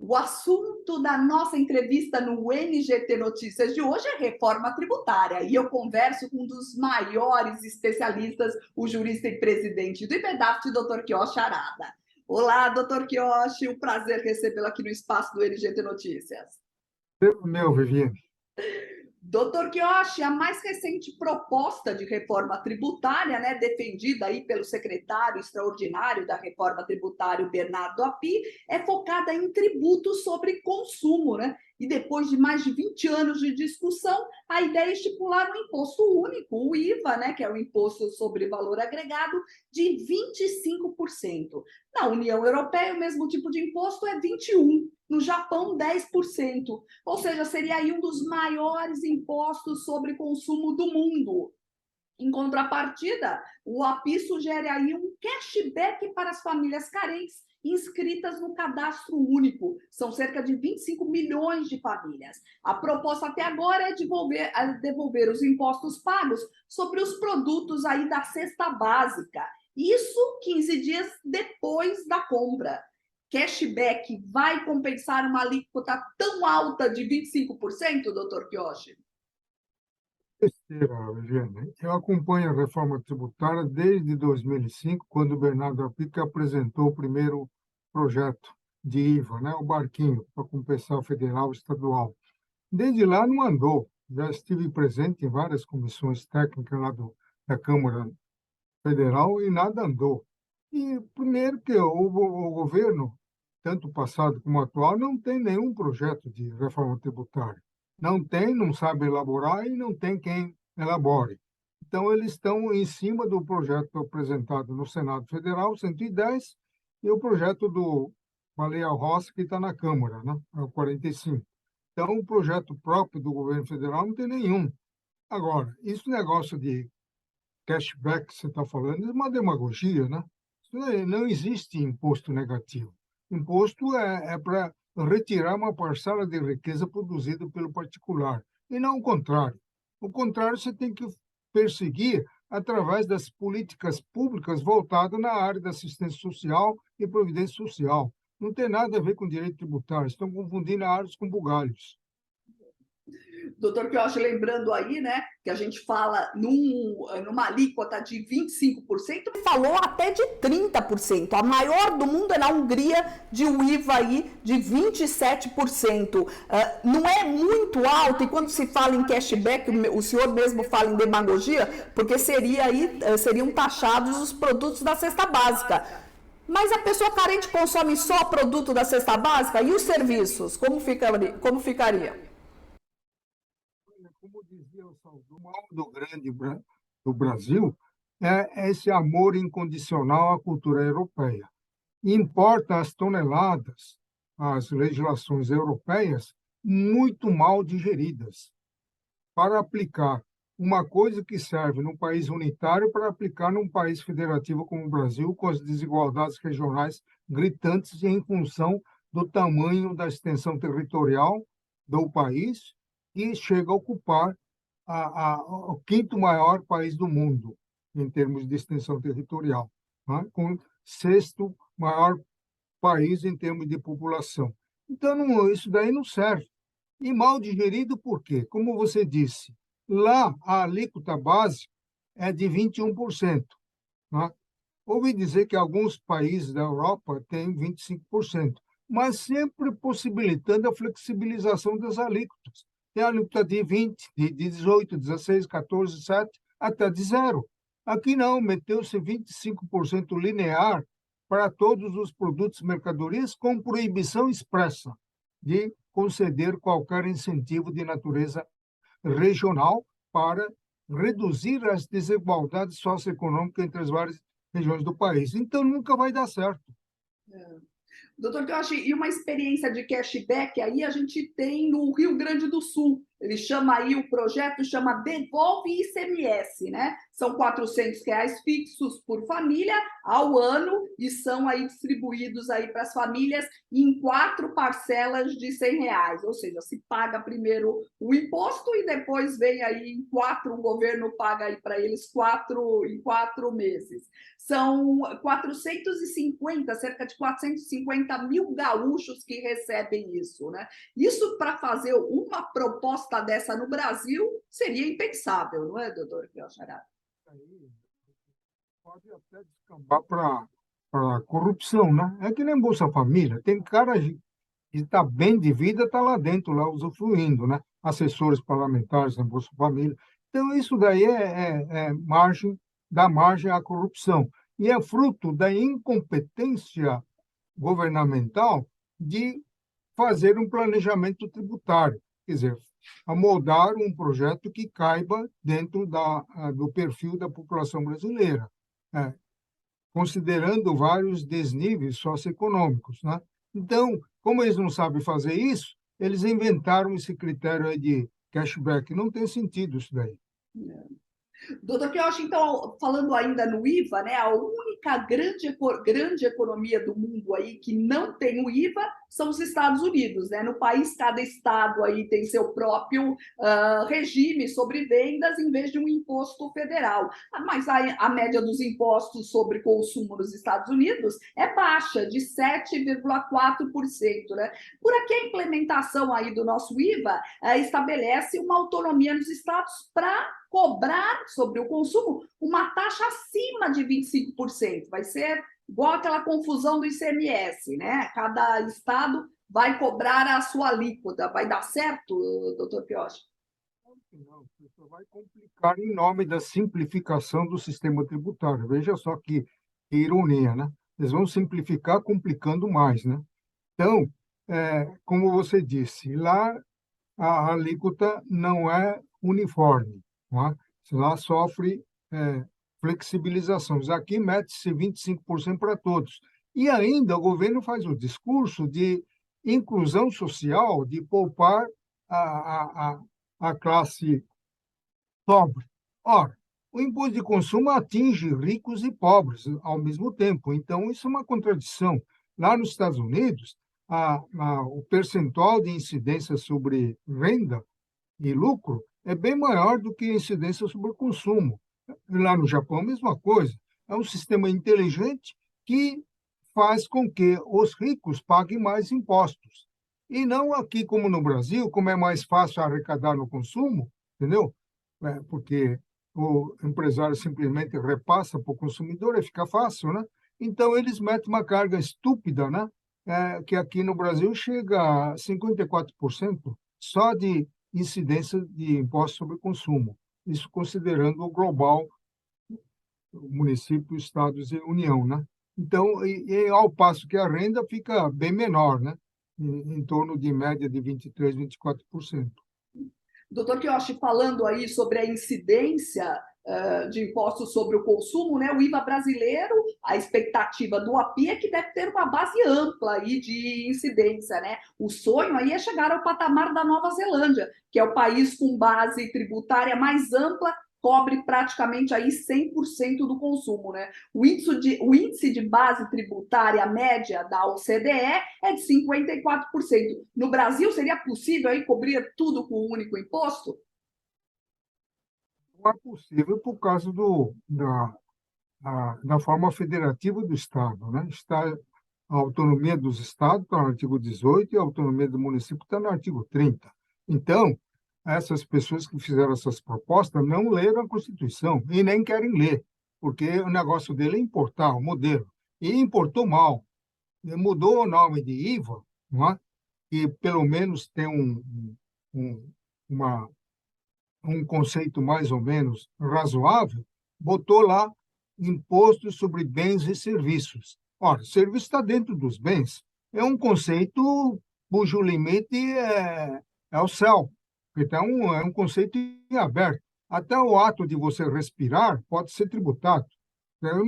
O assunto da nossa entrevista no NGT Notícias de hoje é reforma tributária e eu converso com um dos maiores especialistas, o jurista e presidente do IPEDAFT, Dr. Kiyoshi Arada. Olá, Dr. Kiyoshi, um prazer recebê-lo aqui no espaço do NGT Notícias. Meu, Viviane. Dr. Kiyoshi, a mais recente proposta de reforma tributária, defendida aí pelo secretário extraordinário da reforma tributária, Bernardo Api, é focada em tributos sobre consumo, E depois de mais de 20 anos de discussão, a ideia é estipular um imposto único, o IVA, que é o Imposto sobre Valor Agregado, de 25%. Na União Europeia, o mesmo tipo de imposto é 21%. No Japão, 10%. Ou seja, seria aí um dos maiores impostos sobre consumo do mundo. Em contrapartida, o API sugere aí um cashback para as famílias carentes inscritas no cadastro único. São cerca de 25 milhões de famílias. A proposta até agora é devolver os impostos pagos sobre os produtos aí da cesta básica. Isso 15 dias depois da compra. Cashback vai compensar uma alíquota tão alta de 25%, doutor Kiyoshi? Besteira, Viviane. Eu acompanho a reforma tributária desde 2005, quando o Bernardo Apic apresentou o primeiro projeto de IVA, o barquinho, para compensar o federal e estadual. Desde lá não andou. Já estive presente em várias comissões técnicas lá da Câmara Federal e nada andou. E, primeiro, que o governo, tanto passado como atual, não tem nenhum projeto de reforma tributária. Não tem, não sabe elaborar e não tem quem elabore. Então, eles estão em cima do projeto apresentado no Senado Federal, 110, e o projeto do Baleia Rossi, que está na Câmara, é o 45. Então, o projeto próprio do governo federal não tem nenhum. Agora, esse negócio de cashback que você está falando é uma demagogia, Não existe imposto negativo. Imposto é para retirar uma parcela de riqueza produzida pelo particular, e não o contrário. O contrário, você tem que perseguir através das políticas públicas voltadas na área da assistência social e previdência social. Não tem nada a ver com direito tributário, estão confundindo áreas com bugalhos. Doutor Kiyoshi, lembrando aí, que a gente fala numa alíquota de 25%, falou até de 30%. A maior do mundo é na Hungria, de um IVA aí de 27%. Não é muito alto, e quando se fala em cashback, o senhor mesmo fala em demagogia, porque seriam taxados os produtos da cesta básica. Mas a pessoa carente consome só produto da cesta básica e os serviços, como ficaria? Como dizia o Salvador, o mal do grande do Brasil é esse amor incondicional à cultura europeia. Importa as toneladas, as legislações europeias, muito mal digeridas, para aplicar uma coisa que serve num país unitário para aplicar num país federativo como o Brasil, com as desigualdades regionais gritantes em função do tamanho da extensão territorial do país, e chega a ocupar o quinto maior país do mundo, em termos de extensão territorial, com o sexto maior país em termos de população. Então, isso daí não serve. E mal digerido por quê? Como você disse, lá a alíquota base é de 21%. Ouvi dizer que alguns países da Europa têm 25%, mas sempre possibilitando a flexibilização das alíquotas. Tem a alíquota de 20, de 18, 16, 14, 7, até de zero. Aqui não, meteu-se 25% linear para todos os produtos e mercadorias, com proibição expressa de conceder qualquer incentivo de natureza regional para reduzir as desigualdades socioeconômicas entre as várias regiões do país. Então, nunca vai dar certo. Doutor Kiyoshi, e uma experiência de cashback aí a gente tem no Rio Grande do Sul, Ele chama aí, o projeto chama Devolve ICMS, né? São R$ 400 fixos por família ao ano e são aí distribuídos aí para as famílias em 4 parcelas de R$ 100, ou seja, se paga primeiro o imposto e depois vem aí em 4, o governo paga aí para eles em 4 meses. São 450, cerca de 450 mil gaúchos que recebem isso, né? Isso, para fazer uma proposta dessa no Brasil, seria impensável, não é, doutor Kiochara? Pode até descambar para corrupção, né? É que nem Bolsa Família. Tem cara que está bem de vida, está lá dentro, lá usufruindo, né? Assessores parlamentares na Bolsa Família. Então, isso daí dá margem à corrupção. E é fruto da incompetência governamental de fazer um planejamento tributário, quer dizer, amoldar um projeto que caiba dentro do perfil da população brasileira, né? Considerando vários desníveis socioeconômicos, né? Então, como eles não sabem fazer isso, eles inventaram esse critério aí de cashback. Não tem sentido isso daí. Doutor Quiochi, então, falando ainda no IVA, né, a única grande economia do mundo aí que não tem o IVA são os Estados Unidos, né? No país, cada estado aí tem seu próprio regime sobre vendas em vez de um imposto federal. Mas a média dos impostos sobre consumo nos Estados Unidos é baixa, de 7,4%, né? Por aqui a implementação aí do nosso IVA estabelece uma autonomia nos estados para cobrar sobre o consumo uma taxa acima de 25%. Vai ser igual aquela confusão do ICMS, né? Cada estado vai cobrar a sua alíquota. Vai dar certo, doutor Pioche? Não, isso vai complicar em nome da simplificação do sistema tributário. Veja só que ironia, né? Eles vão simplificar complicando mais, né? Então, como você disse, lá a alíquota não é uniforme, não é? Lá sofre flexibilizações. Aqui mete-se 25% para todos. E ainda o governo faz o discurso de inclusão social, de poupar a classe pobre. Ora, o imposto de consumo atinge ricos e pobres ao mesmo tempo. Então, isso é uma contradição. Lá nos Estados Unidos, o percentual de incidência sobre renda e lucro é bem maior do que a incidência sobre o consumo. Lá no Japão, a mesma coisa. É um sistema inteligente que faz com que os ricos paguem mais impostos. E não aqui como no Brasil, como é mais fácil arrecadar no consumo, entendeu? Porque o empresário simplesmente repassa para o consumidor e fica fácil, né? Então, eles metem uma carga estúpida, né? Que aqui no Brasil chega a 54% só de incidência de imposto sobre consumo. Isso considerando o global, município, estados e União, né? Então, ao passo que a renda fica bem menor, né? Em torno de média de 23%, 24%. Doutor Quiochi, falando aí sobre a incidência de impostos sobre o consumo, né? O IVA brasileiro, a expectativa do API é que deve ter uma base ampla aí de incidência, né? O sonho aí é chegar ao patamar da Nova Zelândia, que é o país com base tributária mais ampla, cobre praticamente aí 100% do consumo, né? O índice de base tributária média da OCDE é de 54%. No Brasil, seria possível aí cobrir tudo com um único imposto? Não é possível por causa da forma federativa do Estado, né? A autonomia dos estados está no artigo 18 e a autonomia do município está no artigo 30. Então, essas pessoas que fizeram essas propostas não leram a Constituição e nem querem ler, porque o negócio dele é importar o modelo. E importou mal. Mudou o nome de IVA, não é? Que pelo menos tem um, uma, um conceito mais ou menos razoável, botou lá imposto sobre bens e serviços. Ora, serviço está dentro dos bens. É um conceito cujo limite é o céu. Então, é um conceito em aberto. Até o ato de você respirar pode ser tributado. Então,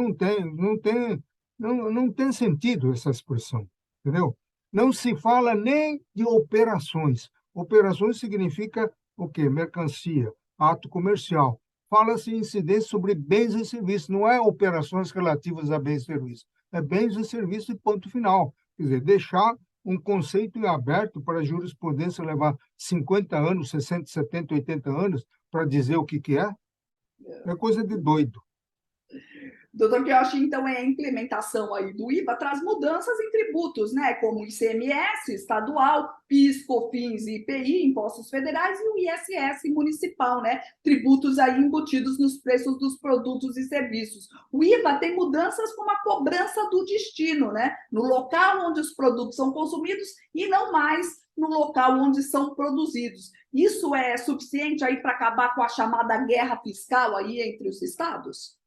não tem sentido essa expressão, entendeu? Não se fala nem de operações. Operações significa o quê? Mercancia, ato comercial. Fala-se em incidência sobre bens e serviços, não é operações relativas a bens e serviços, é bens e serviços e ponto final. Quer dizer, deixar um conceito em aberto para a jurisprudência levar 50 anos, 60, 70, 80 anos para dizer o que é, é coisa de doido. Doutor Kiyoshi, então, a implementação aí do IVA traz mudanças em tributos, né? Como o ICMS estadual, PIS, COFINS e IPI, impostos federais, e o ISS municipal, né? Tributos aí embutidos nos preços dos produtos e serviços. O IVA tem mudanças como a cobrança do destino, né? No local onde os produtos são consumidos e não mais no local onde são produzidos. Isso é suficiente aí para acabar com a chamada guerra fiscal aí entre os estados?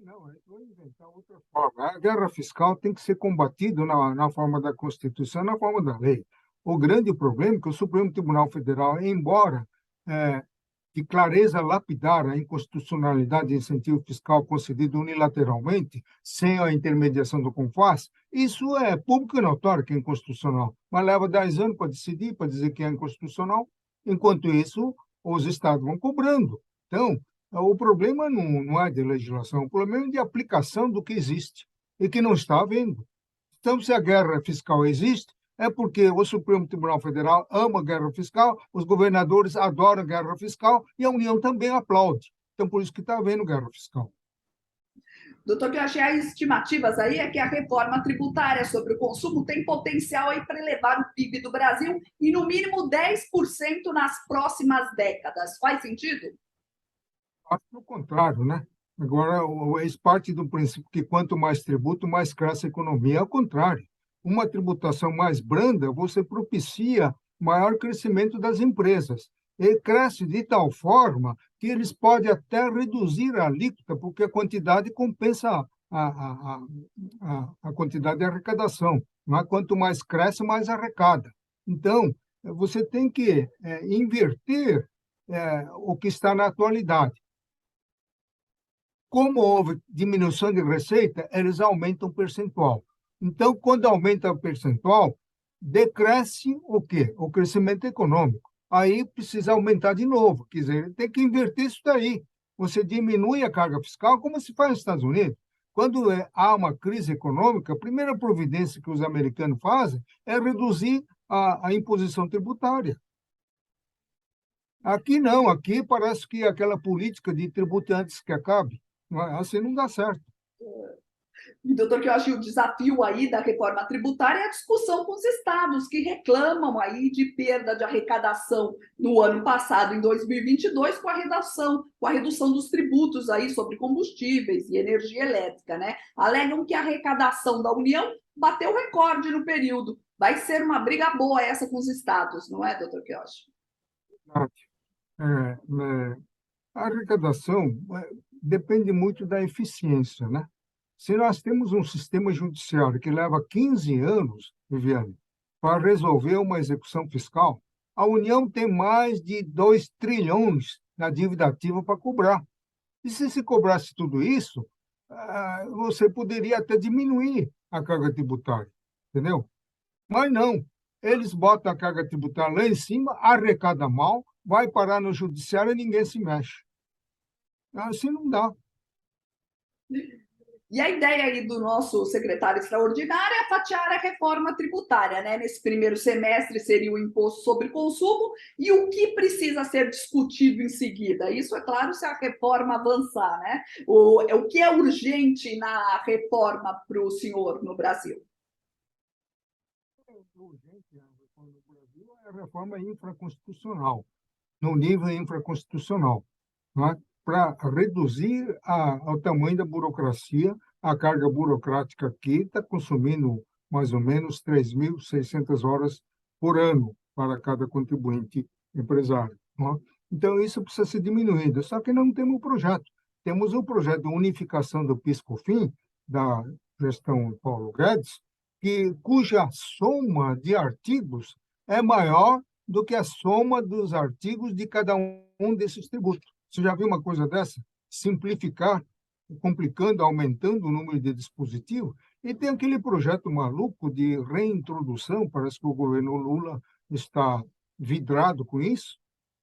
Não, eu vou inventar outra forma. A guerra fiscal tem que ser combatida na forma da Constituição, na forma da lei. O grande problema é que o Supremo Tribunal Federal, embora de clareza lapidar a inconstitucionalidade de incentivo fiscal concedido unilateralmente, sem a intermediação do CONFAS, isso é público e notório que é inconstitucional. Mas leva 10 anos para decidir, para dizer que é inconstitucional. Enquanto isso, os estados vão cobrando. Então, o problema não é de legislação, o problema é de aplicação do que existe e que não está havendo. Então, se a guerra fiscal existe, é porque o Supremo Tribunal Federal ama a guerra fiscal, os governadores adoram a guerra fiscal e a União também aplaude. Então, por isso que está havendo guerra fiscal. Doutor Kiyoshi, as estimativas aí é que a reforma tributária sobre o consumo tem potencial aí para elevar o PIB do Brasil em no mínimo 10% nas próximas décadas. Faz sentido? Acho que é o contrário, né? Agora, eles parte do princípio que quanto mais tributo, mais cresce a economia. É o contrário. Uma tributação mais branda, você propicia maior crescimento das empresas. E cresce de tal forma que eles podem até reduzir a alíquota, porque a quantidade compensa a quantidade de arrecadação. Mas quanto mais cresce, mais arrecada. Então, você tem que inverter o que está na atualidade. Como houve diminuição de receita, eles aumentam o percentual. Então, quando aumenta o percentual, decresce o quê? O crescimento econômico. Aí precisa aumentar de novo. Quer dizer, tem que inverter isso daí. Você diminui a carga fiscal, como se faz nos Estados Unidos. Quando há uma crise econômica, a primeira providência que os americanos fazem é reduzir a imposição tributária. Aqui não, aqui parece que aquela política de tributantes que acabe. Assim não dá certo. E, doutor, que eu acho que o desafio aí da reforma tributária é a discussão com os estados que reclamam aí de perda de arrecadação no ano passado, em 2022, com a redução dos tributos aí sobre combustíveis e energia elétrica, né? Alegam que a arrecadação da União bateu recorde no período. Vai ser uma briga boa essa com os estados, não é, doutor Kiyoshi? A arrecadação depende muito da eficiência, né? Se nós temos um sistema judiciário que leva 15 anos, Viviane, para resolver uma execução fiscal, a União tem mais de 2 trilhões na dívida ativa para cobrar. E se cobrasse tudo isso, você poderia até diminuir a carga tributária, entendeu? Mas não. Eles botam a carga tributária lá em cima, arrecada mal, vai parar no judiciário e ninguém se mexe. Assim não dá. E a ideia aí do nosso secretário extraordinário é fatiar a reforma tributária, né? Nesse primeiro semestre seria o imposto sobre consumo e o que precisa ser discutido em seguida. Isso, é claro, se a reforma avançar, né? O que é urgente na reforma para o senhor no Brasil? Urgente a reforma no Brasil é a reforma infraconstitucional, no nível infraconstitucional, né? Para reduzir ao tamanho da burocracia. A carga burocrática aqui está consumindo mais ou menos 3.600 horas por ano para cada contribuinte empresário, né? Então, isso precisa ser diminuído. Só que não temos o projeto. Temos o projeto de unificação do PIS/COFINS, da gestão Paulo Guedes, cuja soma de artigos é maior do que a soma dos artigos de cada um desses tributos. Você já viu uma coisa dessa? Simplificar, complicando, aumentando o número de dispositivos. E tem aquele projeto maluco de reintrodução, parece que o governo Lula está vidrado com isso,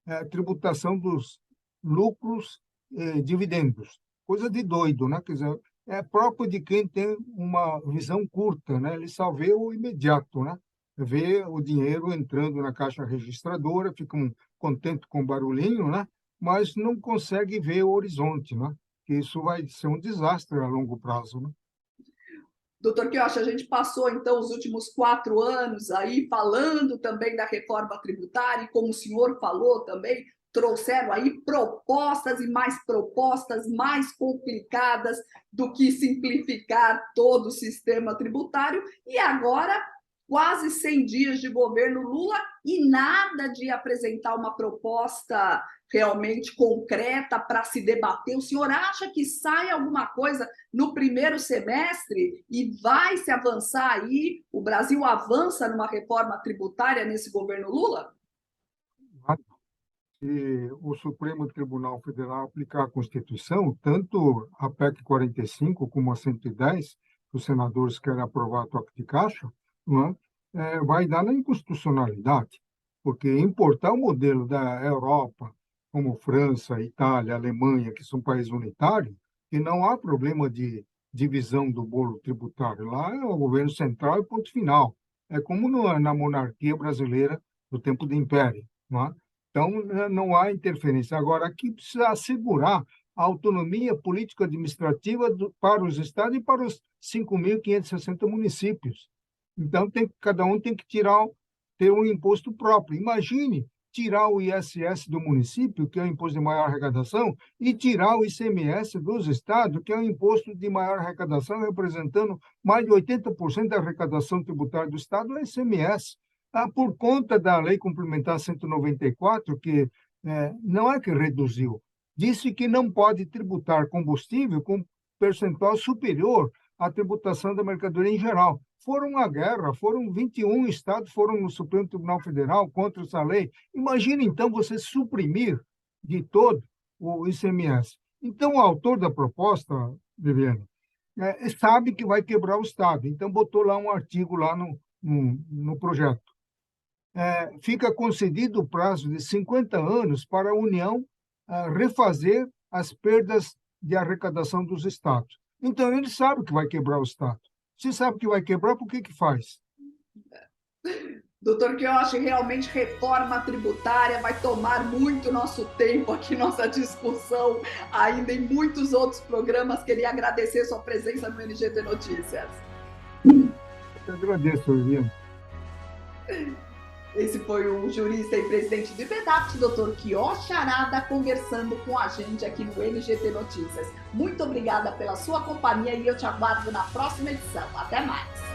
é a tributação dos lucros e dividendos. Coisa de doido, né? Quer dizer, é próprio de quem tem uma visão curta, né? Ele só vê o imediato, né? Vê o dinheiro entrando na caixa registradora, fica contente com o barulhinho, né? Mas não consegue ver o horizonte, né? Que isso vai ser um desastre a longo prazo, né? Doutor Quiocha, a gente passou, então, os últimos 4 anos aí falando também da reforma tributária, e como o senhor falou também, trouxeram aí propostas mais complicadas do que simplificar todo o sistema tributário, e agora quase 100 dias de governo Lula e nada de apresentar uma proposta realmente concreta para se debater. O senhor acha que sai alguma coisa no primeiro semestre e vai se avançar aí? O Brasil avança numa reforma tributária nesse governo Lula? Se o Supremo Tribunal Federal aplicar a Constituição, tanto a PEC 45 como a 110, que os senadores querem aprovar a toque de caixa, não é? Vai dar na inconstitucionalidade, porque importar o modelo da Europa, como França, Itália, Alemanha, que são países unitários, e não há problema de divisão do bolo tributário. Lá é o governo central e ponto final. É como na monarquia brasileira do tempo do Império, não é? Então, não há interferência. Agora, aqui precisa assegurar a autonomia político-administrativa para os estados e para os 5.560 municípios. Então, cada um tem que ter um imposto próprio. Imagine tirar o ISS do município, que é o imposto de maior arrecadação, e tirar o ICMS dos estados, que é o imposto de maior arrecadação, representando mais de 80% da arrecadação tributária do estado, é o ICMS. Por conta da Lei Complementar 194, que não é que reduziu, disse que não pode tributar combustível com percentual superior à tributação da mercadoria em geral. Foram à guerra, foram 21 estados, foram no Supremo Tribunal Federal contra essa lei. Imagina, então, você suprimir de todo o ICMS. Então, o autor da proposta, Viviane, sabe que vai quebrar o Estado, então botou lá um artigo lá no projeto. Fica concedido o prazo de 50 anos para a União refazer as perdas de arrecadação dos estados. Então, ele sabe que vai quebrar o Estado. Se sabe que vai quebrar, por que faz? Doutor Quiocha, realmente reforma tributária vai tomar muito nosso tempo aqui, nossa discussão, ainda em muitos outros programas. Queria agradecer sua presença no NGT Notícias. Eu agradeço, Viviane. Esse foi o jurista e presidente do IBEDAPT, doutor Quiocha Arada, conversando com a gente aqui no NGT Notícias. Muito obrigada pela sua companhia e eu te aguardo na próxima edição. Até mais!